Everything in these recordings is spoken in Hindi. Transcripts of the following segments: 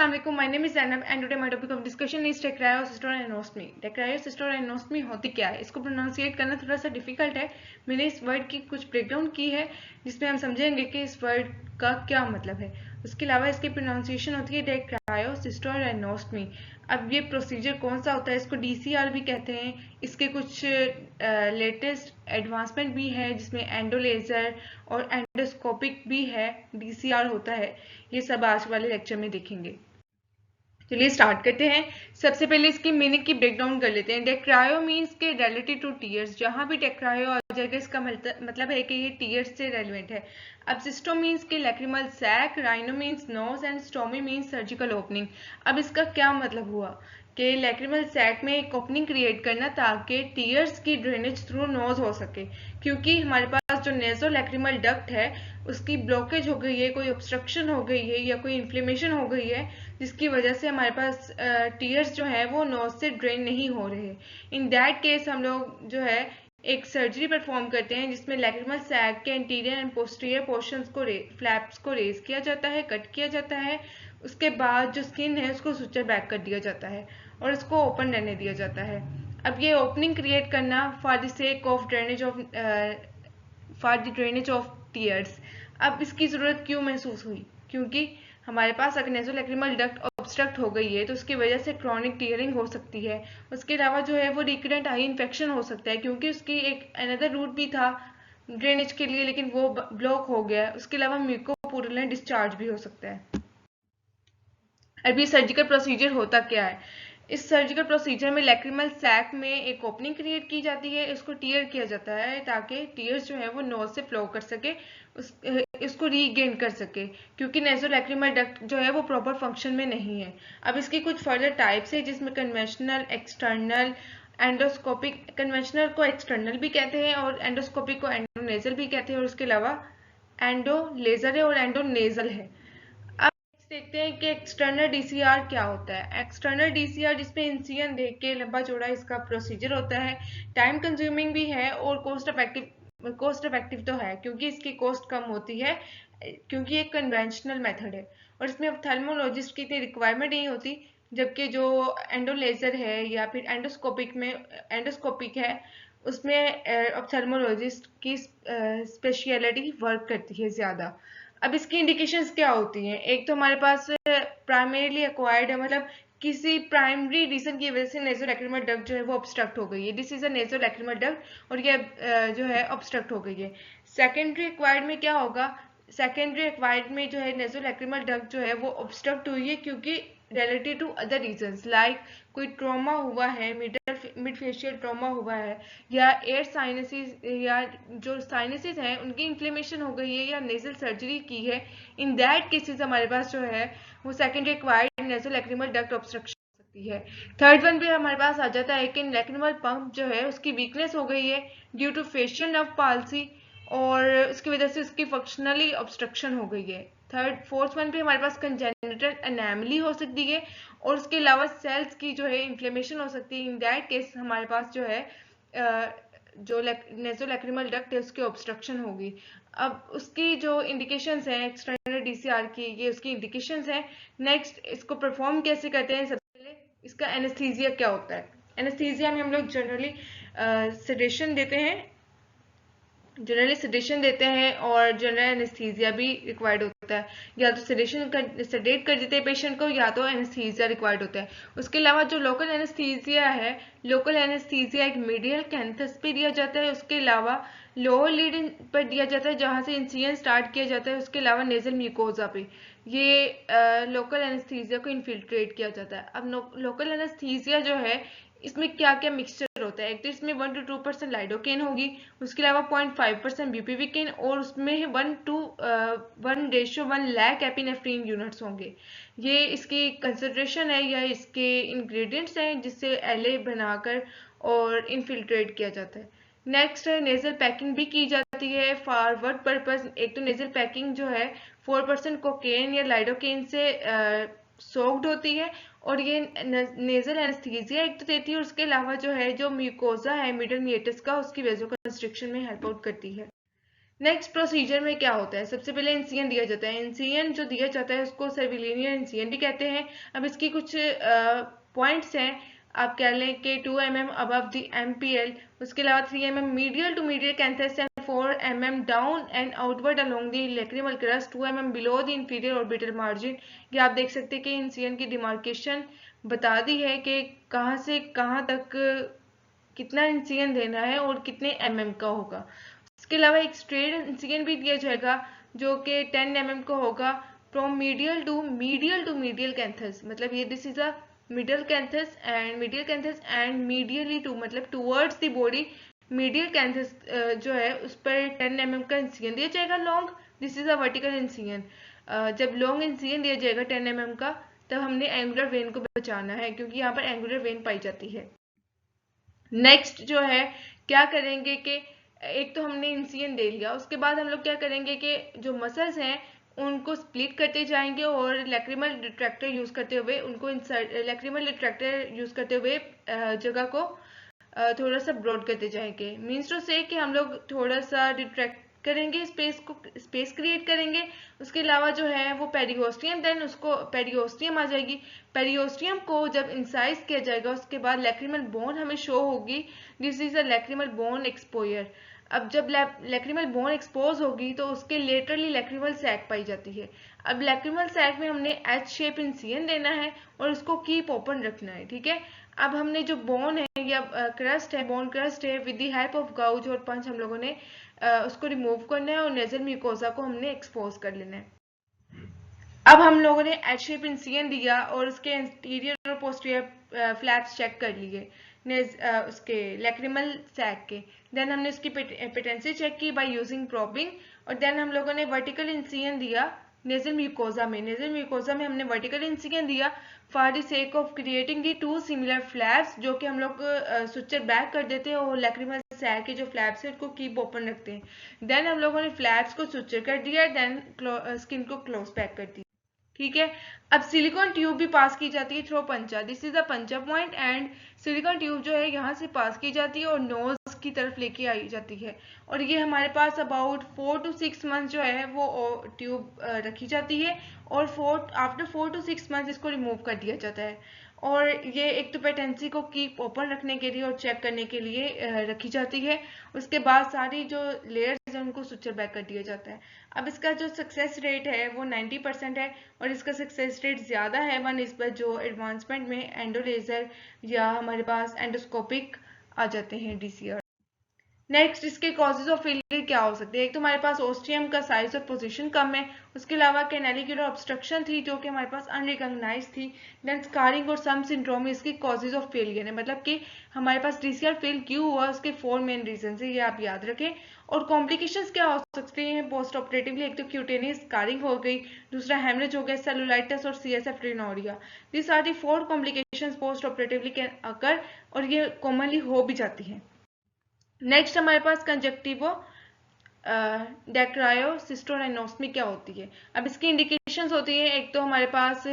Assalamu alaikum. My name is Zainab and today my topic of discussion is Dacryocystostomy. Dacryocystostomy होती क्या है, इसको प्रोनाउंसिएट करना थोड़ा सा डिफिकल्ट है। मैंने इस वर्ड की कुछ ब्रेकडाउन की है जिसमें हम समझेंगे कि इस वर्ड का क्या मतलब है। उसके अलावा इसकी प्रोनाउंसिएशन होती है Dacryocystostomy। अब ये प्रोसीजर कौन सा होता है, इसको DCR भी कहते हैं। इसके कुछ लेटेस्ट एडवांसमेंट भी है जिसमें एंडोलेजर और एंडोस्कोपिक भी है, DCR होता है। ये सब आज वाले लेक्चर में देखेंगे। चलिए स्टार्ट करते हैं। सबसे पहले इसकी मीनिंग की ब्रेकडाउन कर लेते हैं। डेक्रायो मीन्स के रिलेटेड टू टीयर्स, जहां भी डेक्रायो आ जाएगा इसका मतलब है कि ये टीयर्स से रेलिवेंट है। अब सिस्टो मीन्स के lacrimal sac, rhino means nose and stomy means surgical opening. अब इसका क्या मतलब हुआ कि लैक्रिमल सैक में एक ओपनिंग क्रिएट करना ताकि टीयर्स की ड्रेनेज थ्रू नोज हो सके, क्योंकि हमारे पास जो नेजो लैक्रिमल डक्ट है उसकी ब्लॉकेज हो गई है, कोई ऑब्स्ट्रक्शन हो गई है या कोई इन्फ्लेमेशन हो गई है, जिसकी वजह से हमारे पास टीयर्स जो है वो नोज से ड्रेन नहीं हो रहे। इन दैट केस हम लोग जो है एक सर्जरी परफॉर्म करते हैं जिसमें लैक्रिमल सैक के एंटीरियर एंड पोस्टीरियर पोर्शंस को फ्लैप्स को रेज किया जाता है, कट किया जाता है। उसके बाद जो स्किन है उसको सुचर बैक कर दिया जाता है और उसको ओपन रहने दिया जाता है। अब ये ओपनिंग क्रिएट करना for the sake of drainage of tears. अब इसकी ज़रूरत क्यों महसूस हुई, क्योंकि हमारे पास अगर नेज़ोलैक्रिमल डक्ट ऑब्स्ट्रक्ट हो गई है तो उसकी वजह से क्रॉनिक टीयरिंग हो सकती है। उसके अलावा जो है वो रिकरेंट आई इन्फेक्शन हो सकता है, क्योंकि उसकी एक अनदर रूट भी था ड्रेनेज के लिए लेकिन वो ब्लॉक हो गया है। उसके अलावा म्यूकोपुरुलेंट डिस्चार्ज भी हो सकता है। अभी सर्जिकल प्रोसीजर होता क्या है, इस सर्जिकल प्रोसीजर में लैक्रिमल सैक में एक ओपनिंग क्रिएट की जाती है, इसको टीयर किया जाता है ताकि टीयर्स जो है वो नोज से फ्लो कर सके, इसको रीगेन कर सके, क्योंकि नेज़ोलैक्रिमल डक्ट जो है वो प्रॉपर फंक्शन में नहीं है। अब इसकी कुछ फर्दर टाइप्स है जिसमें कन्वेंशनल, एक्सटर्नल, एंडोस्कोपिक। कन्वेंशनल को एक्सटर्नल भी कहते हैं और एंडोस्कोपिक को एंडोनेजल भी कहते हैं, और उसके अलावा एंडोलेजर है और एंडोनेजल है। देखते हैं कि एक्सटर्नल डीसीआर क्या होता है। एक्सटर्नल डीसीआर जिसमें इंसिजन देख के लंबा चौड़ा इसका प्रोसीजर होता है, टाइम कंज्यूमिंग भी है और कॉस्ट इफेक्टिव तो है क्योंकि इसकी कॉस्ट कम होती है, क्योंकि एक कन्वेंशनल मेथड है और इसमें ऑप्थेल्मोलॉजिस्ट की इतनी रिक्वायरमेंट नहीं होती। जबकि जो एंडोलेजर है या फिर एंडोस्कोपिक है उसमें ऑप्थेल्मोलॉजिस्ट की स्पेशलिटी वर्क करती है ज़्यादा। अब इसकी इंडिकेशंस क्या होती हैं, एक तो हमारे पास प्राइमरीली एक्वायर्ड है, मतलब किसी प्राइमरी रीजन की वजह से नेज़ोलैक्रिमल डक्ट जो है वो ऑब्स्ट्रक्ट हो गई है, दिस इज अ नेज़ोलैक्रिमल डक्ट, और ये जो है ऑब्स्ट्रक्ट हो गई है। सेकेंडरी एक्वायर्ड में क्या होगा, सेकेंडरी एक्वायर्ड में जो है नेज़ोलैक्रिमल डक्ट जो है वो ऑब्स्ट्रक्ट हुई है क्योंकि related to other reasons, like कोई ट्रॉमा हुआ है, मिड फेशियल ट्रॉमा हुआ है, या एयर साइनसिस, या जो साइनसिस हैं उनकी इन्फ्लेमेशन हो गई है, या नेजल सर्जरी की है। इन दैट केसेस हमारे पास जो है वो सेकेंडरी एक्वायर्ड नेज़ोलैक्रिमल डक्ट ऑब्स्ट्रक्शन सकती है। थर्ड वन भी हमारे पास आ जाता है कि लैक्रिमल पंप जो है उसकी वीकनेस हो गई है due to facial nerve palsy, और उसकी वजह से उसकी फंक्शनली ऑब्स्ट्रक्शन हो गई है। फोर्थ वन भी हमारे पास कंजेनिटल एनेमली हो सकती है, और उसके अलावा सेल्स की जो है इन्फ्लेमेशन हो सकती है। इन दैट केस हमारे पास जो है जो नेज़ोलैक्रिमल डक्ट है उसकी ऑब्स्ट्रक्शन होगी। अब उसकी जो इंडिकेशंस हैं एक्सटर्नल डीसीआर की, ये उसकी इंडिकेशंस हैं। नेक्स्ट इसको परफॉर्म कैसे करते हैं, सबसे पहले इसका एनेस्थीसिया क्या होता है। एनेस्थीसिया में हम लोग जनरली सेडेशन देते हैं और जनरल एनेस्थीसिया भी रिक्वायर्ड होता है। या तो सेडेट कर देते हैं पेशेंट को, या तो एनेस्थीसिया रिक्वायर्ड होता है। उसके अलावा जो लोकल एनेस्थीसिया है, लोकल एनेस्थीसिया एक मीडियल कैंथस पे दिया जाता है, उसके अलावा लोअर लीड पर दिया जाता है जहाँ से इंसिजन स्टार्ट किया जाता है, उसके अलावा नेजल म्यूकोजा पे ये लोकल एनेस्थीसिया को इन्फिल्ट्रेट किया जाता है। अब लोकल एनेस्थीसिया जो है इसमें क्या क्या मिक्सचर होता है, एक तो इसमें 1 to 2% लाइडोकेन होगी, उसके अलावा 0.5% ब्यूपिविकेन, और उसमें 1:1 लाख एपिनेफ्रीन यूनिट्स होंगे। ये इसकी कंसंट्रेशन है या इसके इंग्रेडिएंट्स हैं जिससे एले बनाकर और इनफिल्ट्रेट किया जाता है। नेक्स्ट है नेजल पैकिंग भी की जाती है फॉर व्हाट पर्पस। एक तो नेजल पैकिंग जो है 4% कोकेन या लाइडोकेन से सोक्ड होती है, और ये नेजल एनेस्थीसिया एक तो देती है, और उसके अलावा जो है जो म्यूकोजा है मिडल मिएटस का उसकी वेजो कंस्ट्रिक्शन में हेल्प आउट करती है। नेक्स्ट प्रोसीजर में क्या होता है, सबसे पहले इंसिजन दिया जाता है। इंसिजन जो दिया जाता है उसको सर्विलिनियर इंसिजन भी कहते हैं। अब इसकी कुछ पॉइंट्स हैं, आप कह लें कि 2 mm अबव द MPL, उसके अलावा 3 mm medial to medial canthus and 4 mm down and outward along the lacrimal crest, 2 mm below the inferior orbital margin. ये आप देख सकते हैं कि इंसिजन की डिमार्केशन बता दी है कि कहाँ से कहाँ तक कितना इंसिजन देना है और कितने mm का होगा। इसके अलावा एक स्ट्रेट इंसिजन भी दिया जाएगा जो कि 10 mm का होगा from medial to medial canthus, मतलब ये this is a medial canthus and medially to मतलब towards the body. Medial canthus जो है उस पर 10 mm का इंसिजन दिया जाएगा long, this is a vertical incision. जब लॉन्ग इंसिजन दिया जाएगा 10 mm का, तब हमने एंगुलर वेन को बचाना है क्योंकि यहाँ पर एंगुलर वेन पाई जाती है। नेक्स्ट जो है क्या करेंगे कि एक तो हमने इंसिजन दे लिया, उसके बाद हम लोग क्या करेंगे कि जो मसल्स हैं उनको स्प्लिट करते जाएंगे और लैक्रिमल रिट्रैक्टर यूज करते हुए उनको लैक्रिमल रिट्रैक्टर यूज करते हुए जगह को थोड़ा सा ब्रॉड करते जाएंगे। मीन्स टू से कि हम लोग थोड़ा सा रिट्रैक्ट करेंगे, स्पेस क्रिएट करेंगे। उसके अलावा जो है वो पेरिओस्टियम, देन उसको पेरिओस्टियम आ जाएगी। पेरिओस्टियम को जब इंसाइज किया जाएगा उसके बाद लैक्रिमल बोन हमें शो होगी, this is a lacrimal bone exposure. अब जब लैक्रिमल बोन एक्सपोज होगी तो उसके लेटरली लैक्रिमल सैक पाई जाती है। अब लैक्रिमल सैक में हमने एच शेप इंसिजन देना है और उसको कीप ओपन रखना है, ठीक है। अब हमने जो बोन है या क्रस्ट है, बोन क्रस्ट है, विद द हेल्प ऑफ गाउज और पंच हम लोगों ने उसको रिमूव करना है और नेजल म्यूकोसा को हमने एक्सपोज कर लेना है। अब हम लोगों ने एच शेप इंसिजन दिया और उसके इंटीरियर और पोस्टीरियर फ्लैप्स चेक कर लिए उसके लैक्रिमल सैक के। देन हमने उसकी पेटेंसी चेक की बाय यूजिंग प्रोबिंग, और देन हम लोगों ने वर्टिकल इंसिजन दिया नेजल म्यूकोसा में। नेजल म्यूकोसा में हमने वर्टिकल इंसिजन दिया for the sake of creating the 2 similar flaps, जो कि हम लोग सुचर बैक कर देते हैं और लैक्रिमल सैक के जो फ्लैप्स है उनको कीप ओपन रखते हैं। देन हम लोगों ने फ्लैप्स को सुचर कर दिया, देन स्किन को क्लोज पैक कर दिया, ठीक है। अब सिलिकॉन ट्यूब भी पास की जाती है थ्रो पंचा, दिस इज द पंचा पॉइंट एंड सिलिकॉन ट्यूब जो है यहाँ से पास की जाती है और नोज की तरफ लेके आई जाती है। और ये हमारे पास अबाउट 4 to 6 मंथ जो है वो ट्यूब रखी जाती है और आफ्टर 4 to 6 मंथ इसको रिमूव कर दिया जाता है। और ये एक तो पेटेंसी को कीप ओपन रखने के लिए और चेक करने के लिए रखी जाती है। उसके बाद सारी जो लेयर्स हैं उनको सुचर बैक कर दिया जाता है। अब इसका जो सक्सेस रेट है वो 90% है और इसका सक्सेस रेट ज़्यादा है बनस्बत जो एडवांसमेंट में एंडोलेजर या हमारे पास एंडोस्कोपिक आ जाते हैं DCR। नेक्स्ट इसके कॉजेज ऑफ फेलियर क्या हो सकते हैं, एक तो हमारे पास ओस्टियम का साइज और पोजीशन कम है, उसके अलावा कैनालिकुलर ऑब्स्ट्रक्शन थी जो कि हमारे पास अनरिकॉग्नाइज थी, देन स्कारिंग और सम सिंड्रोम इसकी कॉजेज ऑफ फेलियर है। मतलब कि हमारे पास DCR फेल क्यों हुआ उसके 4 मेन रीजन है, ये आप याद रखें। और कॉम्प्लिकेशंस क्या हो सकते हैं पोस्ट ऑपरेटिवली, एक तो क्यूटेनियस स्कारिंग हो गई, दूसरा हेमरेज हो गया, सेलुलाइटिस और CSF rhinorrhoea. This are the 4 complications post operatively can occur और ये कॉमनली हो भी जाती हैं। नेक्स्ट हमारे पास कंजक्टिवो डेक्रायोसिस्टोराइनोस्मी क्या होती है। अब इसकी इंडिकेशंस होती है, एक तो हमारे पास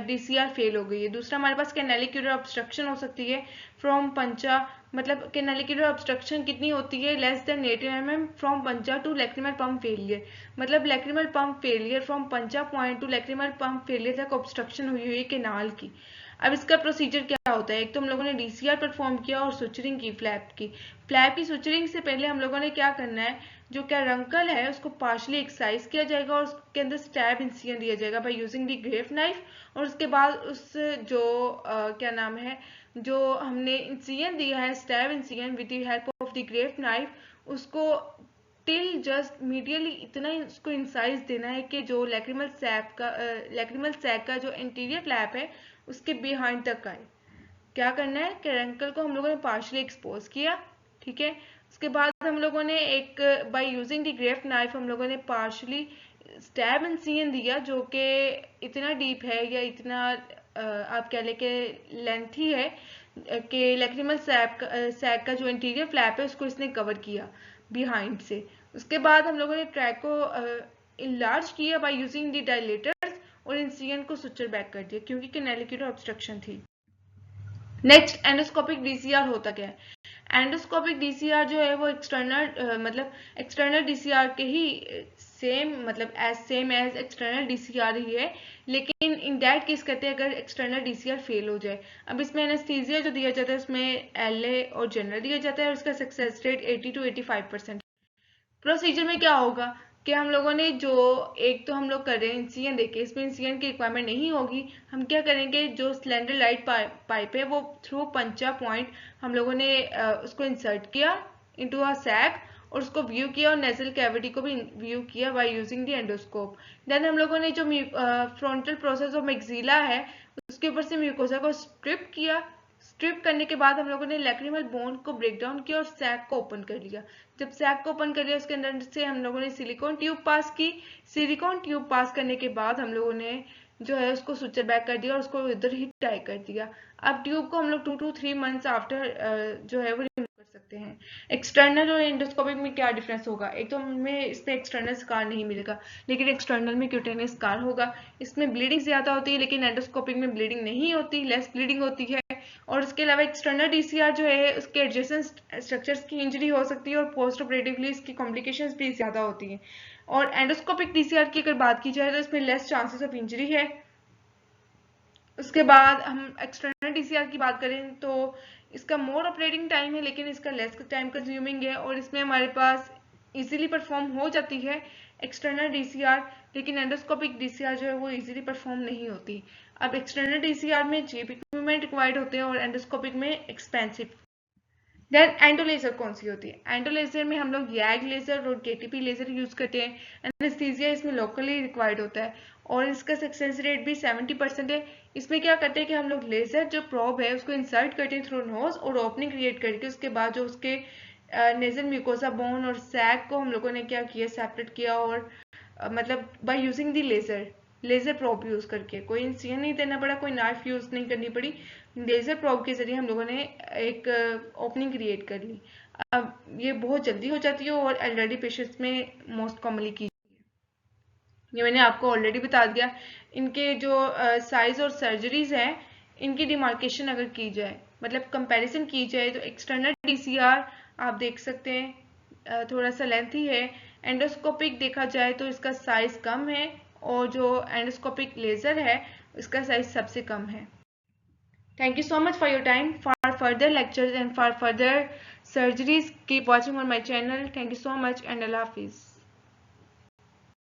DCR फेल हो गई है, दूसरा हमारे पास कैनालिकुलर ऑब्स्ट्रक्शन हो सकती है फ्रॉम पंचा, मतलब कैनालिकुलर ऑब्स्ट्रक्शन कितनी होती है लेस देन 18 mm फ्रॉम पंचा टू लैक्रिमल पंप फेलियर, मतलब लैक्रिमल पंप फेलियर फ्रॉम पंचा point two lacrimal pump failure तक ऑब्स्ट्रक्शन हुई है केनाल की। अब इसका प्रोसीजर क्या होता है, एक तो हम लोगों ने DCR परफॉर्म किया और सुचरिंग की फ्लैप की सुचरिंग से पहले हम लोगों ने क्या करना है, जो कैरंकल है उसको पार्शली एक्सरसाइज किया जाएगा और उसके अंदर स्टैब इंसिजन दिया जाएगा by using the grief knife. और उसके बाद उस जो क्या नाम है, जो हमने इंसिजन दिया है stab incision with the help of the grief knife, उसको टिल जस्ट मीडियली इतना उसको इंसाइज देना है कि जो लैक्रिमल सैक का जो इंटीरियर फ्लैप है उसके बिहाइंड तक आए। क्या करना है, कैरंकल को हम लोगों ने पार्शली एक्सपोज किया, ठीक है। उसके बाद हम लोगों ने एक bye using the grief knife हम लोगों ने पार्शली स्टैब इंसिजन दिया जो कि इतना डीप है या इतना आप कह लें कि लेंथी है कि लैक्रिमल सैक का जो इंटीरियर फ्लैप है उसको इसने कवर किया बिहाइंड से। उसके बाद हम लोगों ने ट्रैक को इनलार्ज किया बाय यूजिंग द डायलेटर्स और इंसिजन को सुचर बैक कर दिया क्योंकि कैनालिकुलर ऑब्स्ट्रक्शन थी। नेक्स्ट एंडोस्कोपिक DCR होता क्या है, एंडोस्कोपिक डीसीआर जो है वो एक्सटर्नल मतलब एक्सटर्नल डीसीआर के ही सेम मतलब सेम एज एक्सटर्नल डीसीआर ही है, लेकिन इन दैट केस कहते हैं अगर एक्सटर्नल डीसीआर फेल हो जाए। अब इसमें एनेस्थीसिया जो दिया जाता है उसमें एलए और जनरल दिया जाता है और उसका सक्सेस रेट 80 to 85%। प्रोसीजर में क्या होगा कि हम लोगों ने जो एक तो हम लोग कर रहे हैं इंसिजन देके, इसमें इंसिजन की रिक्वायरमेंट नहीं होगी। हम क्या करेंगे, जो सिलेंडर लाइट पाइप है वो थ्रू पंचा पॉइंट हम लोगों ने उसको इंसर्ट किया इनटू अ सैक और उसको व्यू किया और नेजल कैविटी को भी व्यू किया by using the endoscope. Then हम लोगों ने जो फ्रंटल प्रोसेस ऑफ मैक्सिला है उसके ऊपर से म्यूकोसा को स्ट्रिप किया। स्ट्रिप करने के बाद हम लोगों ने लैक्रिमल बोन को ब्रेक डाउन किया और सैक को ओपन कर लिया। जब सैक को ओपन कर लिया उसके अंदर से हम लोगों ने सिलिकॉन ट्यूब पास की। सिलिकॉन ट्यूब पास करने के बाद हम लोगों ने जो है उसको सुचर बैक कर दिया और उसको इधर ही टाई कर दिया। अब ट्यूब को हम लोग 2 to 3 मंथ्स आफ्टर जो है वो रिमूव कर सकते हैं। एक्सटर्नल और एंडोस्कोपिक में क्या डिफरेंस होगा, एक तो हमें इसमें एक्सटर्नल स्कार नहीं मिलेगा लेकिन एक्सटर्नल में क्यूटेनियस स्कार होगा। इसमें ब्लीडिंग ज्यादा होती है लेकिन एंडोस्कोपिक में ब्लीडिंग नहीं होती, लेस ब्लीडिंग होती है। और उसके अलावा एक्सटर्नल डीसीआर जो है उसके एडजेसेंट स्ट्रक्चर्स की इंजरी हो सकती है और पोस्ट ऑपरेटिवली इसकी कॉम्प्लिकेशंस भी ज्यादा होती हैं। और एंडोस्कोपिक डीसीआर की अगर बात की जाए तो इसमें लेस चांसेस ऑफ इंजरी है। उसके बाद हम एक्सटर्नल डीसीआर की बात करें तो इसका मोर ऑपरेटिंग टाइम है लेकिन इसका लेस टाइम कंज्यूमिंग है और इसमें हमारे पास इजीली परफॉर्म हो जाती है एक्सटर्नल डीसीआर, लेकिन एंडोस्कोपिक डीसीआर जो है वो इजीली परफॉर्म नहीं होती। अब एक्सटर्नल डीसीआर में चीप इक्विपमेंट रिक्वायर्ड होते हैं और एंडोस्कोपिक में एक्सपेंसिव। देन एंडोलेजर कौन सी होती है, एंडोलेजर में हम लोग यैग लेजर और केटीपी लेजर यूज करते हैं। एनेस्थीसिया इसमें लोकली रिक्वायर्ड होता है और इसका सक्सेस रेट भी 70% है। इसमें क्या करते हैं कि हम लोग लेजर जो प्रोब है उसको इंसर्ट करते हैं थ्रू नोज और ओपनिंग क्रिएट करके उसके बाद जो उसके नेजल म्यूकोसा बोन और सैक को हम लोगों ने क्या किया, सेपरेट किया और मतलब by using the laser probe use करके, कोई इंसिजन नहीं देना पड़ा, कोई नाइफ यूज नहीं करनी पड़ी, लेजर प्रोब के जरिए हम लोगों ने एक ओपनिंग क्रिएट कर ली। अब ये बहुत जल्दी हो जाती है और एल्डरली पेशेंट्स में मोस्ट कॉमनली की जाती है। ये मैंने आपको ऑलरेडी बता दिया। इनके जो साइज और सर्जरीज हैं इनकी डिमार्केशन अगर की जाए मतलब कंपैरिजन की जाए तो एक्सटर्नल डीसीआर आप देख सकते हैं थोड़ा सा लेंथी है। एंडोस्कोपिक देखा जाए तो इसका साइज कम है और जो एंडोस्कोपिक लेजर है इसका साइज सबसे कम है। Thank you so much for your time. For further lectures and for further surgeries, keep watching on my channel. Thank you so much and Allah Hafiz.